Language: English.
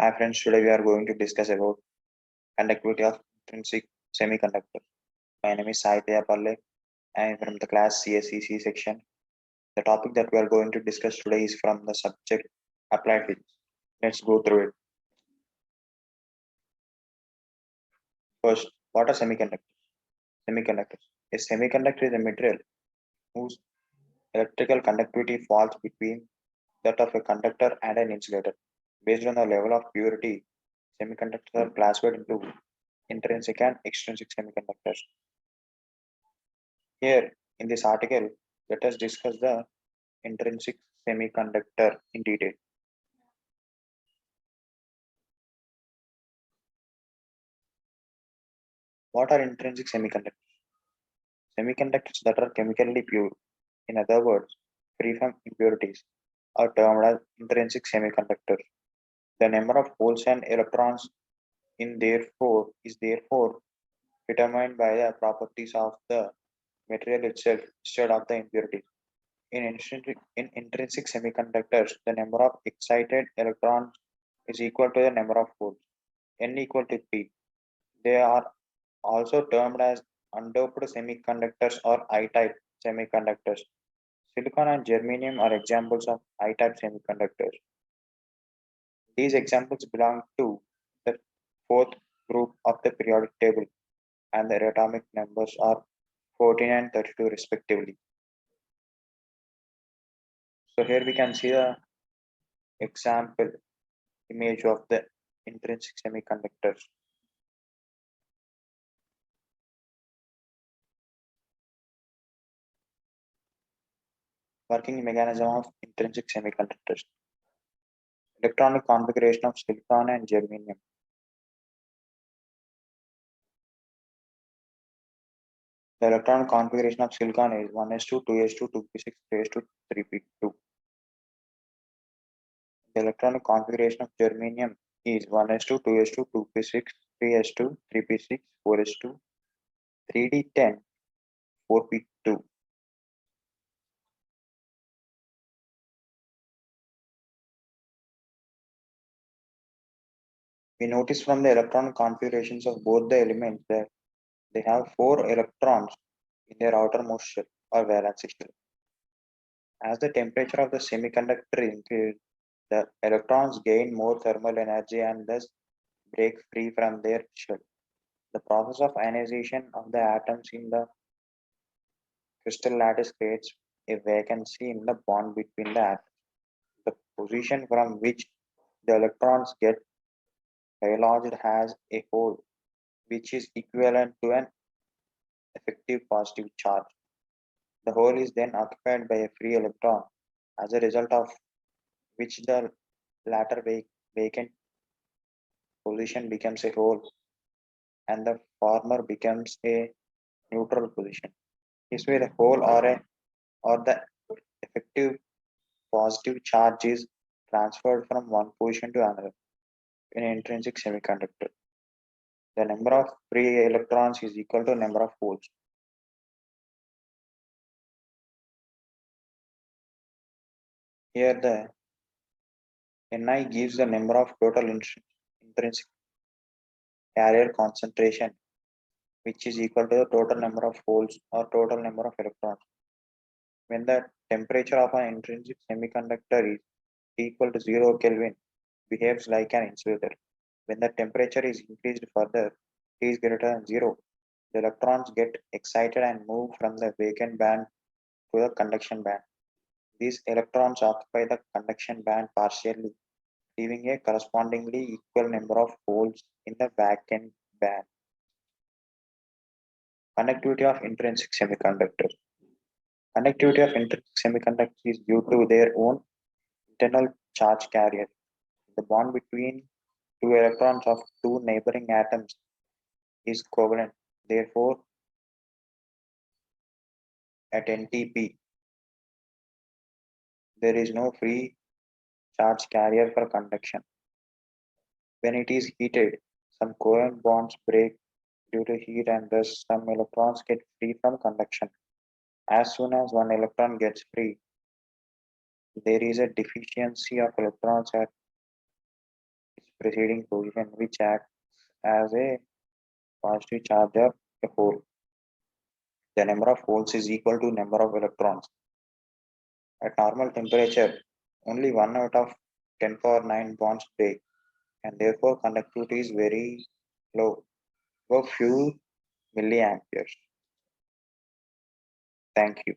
Hi friends, today we are going to discuss about conductivity of intrinsic semiconductor. My name is Saitya Palle. I am from the class CSEC section. The topic that we are going to discuss today is from the subject applied physics. Let's go through it. First, what are semiconductors? Semiconductors. A semiconductor is a material whose electrical conductivity falls between that of a conductor and an insulator. Based on the level of purity, semiconductors are classified into intrinsic and extrinsic semiconductors. Here, in this article, let us discuss the intrinsic semiconductor in detail. What are intrinsic semiconductors? Semiconductors that are chemically pure, in other words, free from impurities, are termed as intrinsic semiconductors. The number of holes and electrons is therefore determined by the properties of the material itself instead of the impurities. In intrinsic semiconductors, the number of excited electrons is equal to the number of holes, n equal to p. They are also termed as undoped semiconductors or I-type semiconductors. Silicon and germanium are examples of I-type semiconductors. These examples belong to the fourth group of the periodic table, and their atomic numbers are 14 and 32 respectively. So here we can see the example image of the intrinsic semiconductors. Working mechanism of intrinsic semiconductors. Electronic configuration of silicon and germanium. The electron configuration of silicon is 1s2, 2s2, 2p6, 3s2, 3p2. The electronic configuration of germanium is 1s2, 2s2, 2p6, 3s2, 3p6, 4s2, 3d10, 4p2. We notice from the electron configurations of both the elements that they have 4 electrons in their outermost shell or valence shell. As the temperature of the semiconductor increases, the electrons gain more thermal energy and thus break free from their shell. The process of ionization of the atoms in the crystal lattice creates a vacancy in the bond between the atoms. The position from which the electrons get dislodged has a hole which is equivalent to an effective positive charge. The hole is then occupied by a free electron, as a result of which the latter vacant position becomes a hole and the former becomes a neutral position. This way, the hole or the effective positive charge is transferred from one position to another in an intrinsic semiconductor. The number of free electrons is equal to number of holes. Here the Ni gives the number of total intrinsic carrier concentration, which is equal to the total number of holes or total number of electrons. When the temperature of an intrinsic semiconductor is equal to 0 Kelvin, behaves like an insulator. When the temperature is increased further, T is greater than 0, the electrons get excited and move from the vacant band to the conduction band. These electrons occupy the conduction band partially, leaving a correspondingly equal number of holes in the vacant band. Conductivity of intrinsic semiconductors. Conductivity of intrinsic semiconductors is due to their own internal charge carrier. The bond between two electrons of two neighboring atoms is covalent. Therefore, at NTP, there is no free charge carrier for conduction. When it is heated, some covalent bonds break due to heat and thus some electrons get free from conduction. As soon as one electron gets free, there is a deficiency of electrons at its preceding position, which acts as a positive charge of a hole. The number of holes is equal to number of electrons. At normal temperature, only 1 out of 10 power 9 bonds break, and therefore conductivity is very low, about few milliamperes. Thank you.